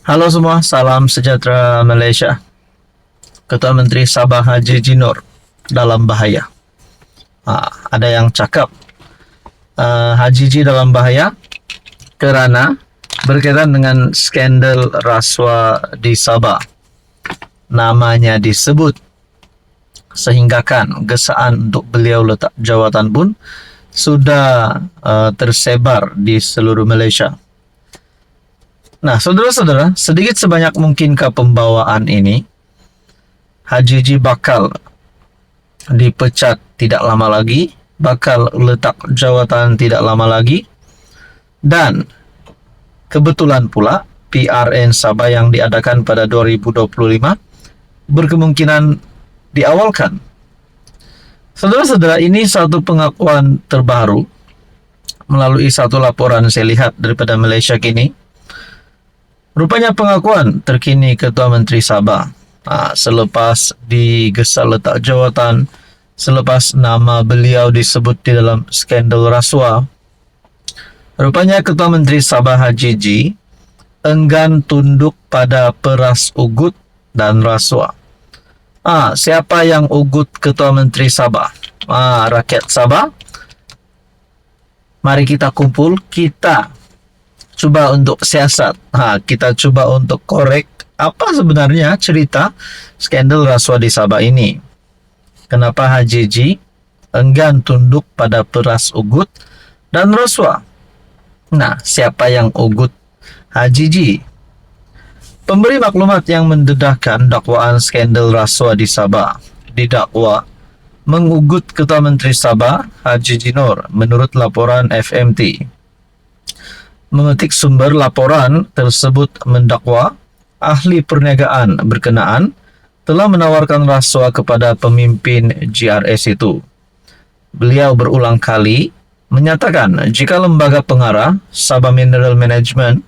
Halo semua, salam sejahtera Malaysia. Ketua Menteri Sabah Haji Jinor dalam bahaya. Ada yang cakap Haji Ji dalam bahaya kerana berkaitan dengan skandal rasuah di Sabah. Namanya disebut sehinggakan gesaan untuk beliau letak jawatan pun sudah tersebar di seluruh Malaysia. Nah, saudara-saudara, sedikit sebanyak mungkinkah pembawaan ini Haji Ji bakal dipecat tidak lama lagi, bakal letak jawatan tidak lama lagi, dan kebetulan pula PRN Sabah yang diadakan pada 2025 berkemungkinan diawalkan. Saudara-saudara, ini satu pengakuan terbaru melalui satu laporan saya lihat daripada Malaysia Kini. Rupanya pengakuan terkini Ketua Menteri Sabah selepas digesa letak jawatan, selepas nama beliau disebut di dalam skandal rasuah. Rupanya Ketua Menteri Sabah Haji Ji enggan tunduk pada peras ugut dan rasuah. Siapa yang ugut Ketua Menteri Sabah? Rakyat Sabah. Mari kita kumpul, kita cuba untuk siasat. Kita cuba untuk korek apa sebenarnya cerita skandal rasuah di Sabah ini. Kenapa Haji Ji enggan tunduk pada peras ugut dan rasuah? Nah, siapa yang ugut Haji Ji? Pemberi maklumat yang mendedahkan dakwaan skandal rasuah di Sabah didakwa mengugut Ketua Menteri Sabah Haji Jinor menurut laporan FMT. Memetik sumber laporan tersebut mendakwa ahli perniagaan berkenaan telah menawarkan rasuah kepada pemimpin GRS itu. Beliau berulang kali menyatakan jika lembaga pengarah Sabah Mineral Management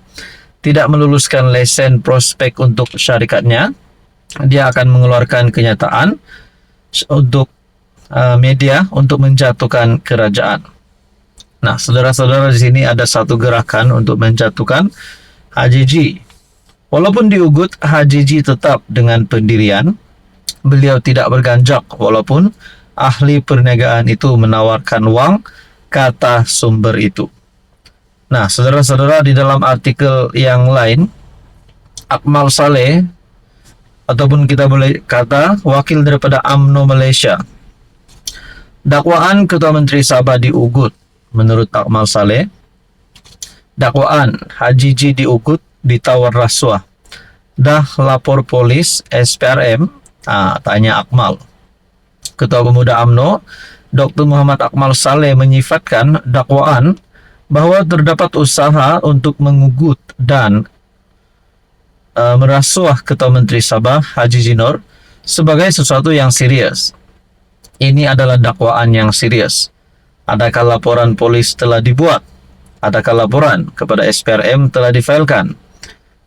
tidak meluluskan lesen prospek untuk syarikatnya, dia akan mengeluarkan kenyataan untuk media untuk menjatuhkan kerajaan. Nah, saudara-saudara, di sini ada satu gerakan untuk menjatuhkan Haji Ji. Walaupun diugut, Haji Ji tetap dengan pendirian. Beliau tidak berganjak walaupun ahli perniagaan itu menawarkan wang, kata sumber itu. Nah, saudara-saudara, di dalam artikel yang lain, Akmal Saleh, ataupun kita boleh kata wakil daripada UMNO Malaysia, dakwaan Ketua Menteri Sabah diugut. Menurut Akmal Saleh, dakwaan Haji Ji diugut, ditawar rasuah. Dah lapor polis SPRM? Tanya Akmal. Ketua Pemuda UMNO, Dr. Muhammad Akmal Saleh menyifatkan dakwaan bahawa terdapat usaha untuk mengugut dan merasuah Ketua Menteri Sabah Haji Jinor sebagai sesuatu yang serius. Ini adalah dakwaan yang serius. Adakah laporan polis telah dibuat? Adakah laporan kepada SPRM telah difailkan?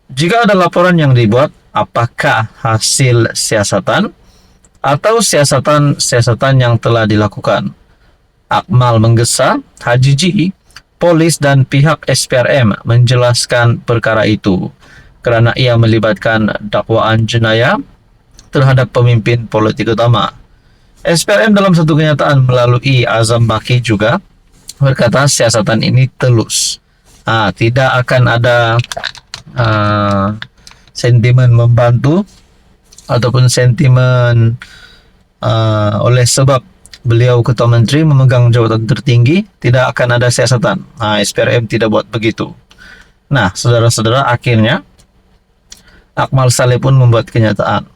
Jika ada laporan yang dibuat, apakah hasil siasatan atau siasatan yang telah dilakukan? Akmal menggesa Haji Ji, polis dan pihak SPRM menjelaskan perkara itu kerana ia melibatkan dakwaan jenayah terhadap pemimpin politik utama. SPRM dalam satu kenyataan melalui Azam Baki juga berkata siasatan ini telus. Tidak akan ada sentimen membantu ataupun sentimen oleh sebab beliau Ketua Menteri memegang jawatan tertinggi, tidak akan ada siasatan. SPRM tidak buat begitu. Nah, saudara-saudara, akhirnya Akmal Saleh pun membuat kenyataan.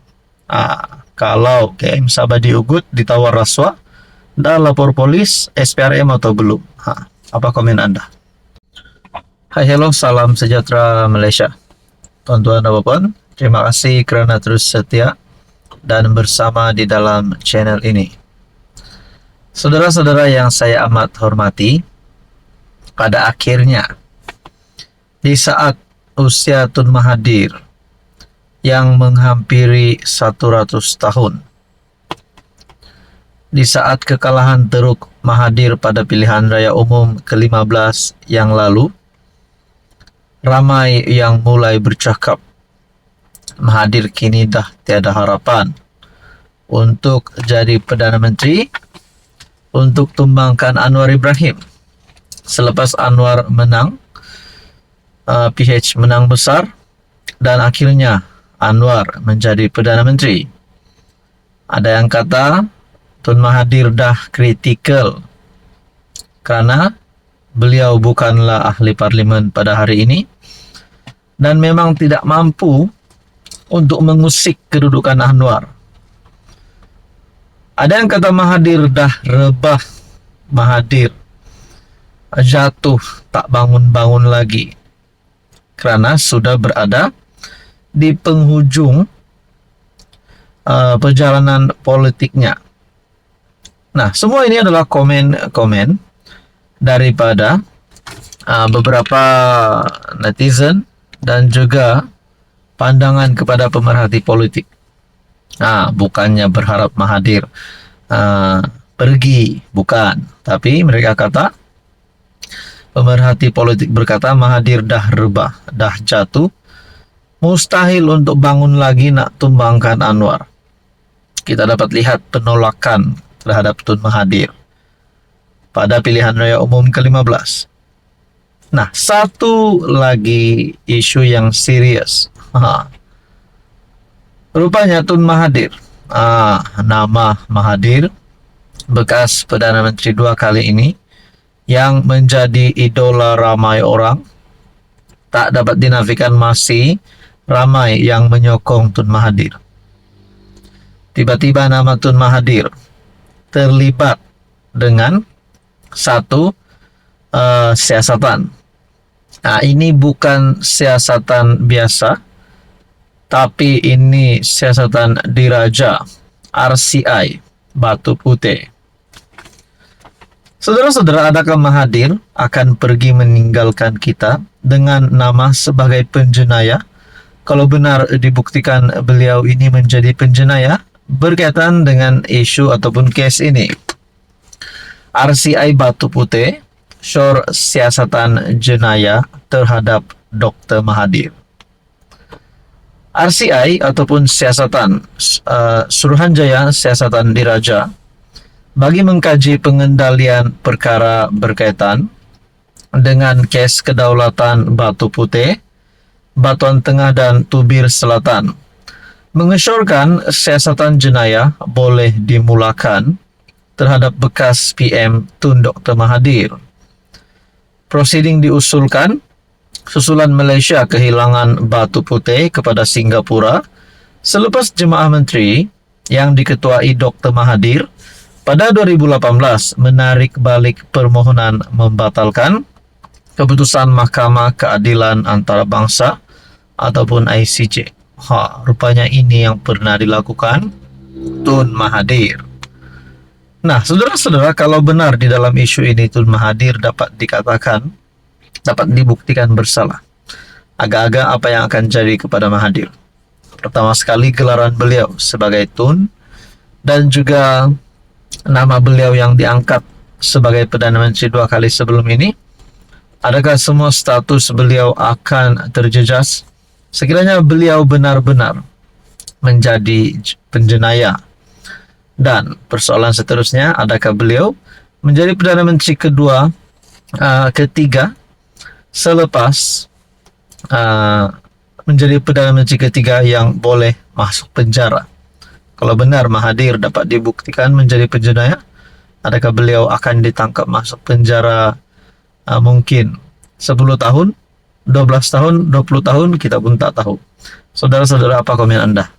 Kalau KM Sabah diugut, ditawar rasuah, dah lapor polis, SPRM atau belum? Apa komen Anda? Hai, hello, salam sejahtera Malaysia. Tuan-tuan dan puan, terima kasih kerana terus setia dan bersama di dalam channel ini. Saudara-saudara yang saya amat hormati, pada akhirnya, di saat usia Tun Mahathir yang menghampiri 100 tahun. Di saat kekalahan teruk Mahathir pada pilihan raya umum ke-15 yang lalu, ramai yang mulai bercakap Mahathir kini dah tiada harapan untuk jadi Perdana Menteri untuk tumbangkan Anwar Ibrahim. Selepas Anwar menang, PH menang besar, dan akhirnya Anwar menjadi Perdana Menteri. Ada yang kata Tun Mahathir dah kritikal kerana beliau bukanlah ahli parlimen pada hari ini dan memang tidak mampu untuk mengusik kedudukan Anwar. Ada yang kata Mahathir dah rebah, Mahathir jatuh tak bangun-bangun lagi kerana sudah berada di penghujung perjalanan politiknya. Nah, semua ini adalah komen-komen daripada beberapa netizen dan juga pandangan kepada pemerhati politik. Bukannya berharap Mahathir pergi, bukan. Tapi mereka kata, pemerhati politik berkata Mahathir dah rebah, dah jatuh, mustahil untuk bangun lagi nak tumbangkan Anwar. Kita dapat lihat penolakan terhadap Tun Mahathir pada pilihan raya umum ke-15. Nah, satu lagi isu yang serius. Rupanya Tun Mahathir, nama Mahathir, bekas Perdana Menteri 2 kali ini, yang menjadi idola ramai orang, tak dapat dinafikan masih ramai yang menyokong Tun Mahathir. Tiba-tiba nama Tun Mahathir terlibat dengan satu siasatan. Ini bukan siasatan biasa, tapi ini siasatan diraja RCI Batu Putih. Saudara-saudara, adakah Mahathir akan pergi meninggalkan kita dengan nama sebagai penjenayah? Kalau benar dibuktikan beliau ini menjadi penjenayah berkaitan dengan isu ataupun kes ini. RCI Batu Putih syur siasatan jenayah terhadap Dr. Mahathir. RCI ataupun siasatan Suruhanjaya Siasatan Diraja bagi mengkaji pengendalian perkara berkaitan dengan kes kedaulatan Batu Putih, Batuan Tengah dan Tubir Selatan, mengesyorkan siasatan jenayah boleh dimulakan terhadap bekas PM Tun Dr. Mahathir. Prosiding diusulkan susulan Malaysia kehilangan Batu Putih kepada Singapura selepas Jemaah Menteri yang diketuai Dr. Mahathir pada 2018 menarik balik permohonan membatalkan keputusan Mahkamah Keadilan Antarabangsa ataupun ICJ. Rupanya ini yang pernah dilakukan Tun Mahathir. Nah, saudara-saudara, kalau benar di dalam isu ini Tun Mahathir dapat dibuktikan bersalah, agak-agak apa yang akan jadi kepada Mahathir? Pertama sekali, gelaran beliau sebagai Tun dan juga nama beliau yang diangkat sebagai Perdana Menteri 2 kali sebelum ini, adakah semua status beliau akan terjejas sekiranya beliau benar-benar menjadi penjenayah? Dan persoalan seterusnya, adakah beliau menjadi Perdana Menteri ketiga selepas menjadi Perdana Menteri ketiga yang boleh masuk penjara? Kalau benar Mahathir dapat dibuktikan menjadi penjenayah, adakah beliau akan ditangkap masuk penjara mungkin 10 tahun, 12 tahun, 20 tahun, kita pun tak tahu. Saudara-saudara, apa komen Anda?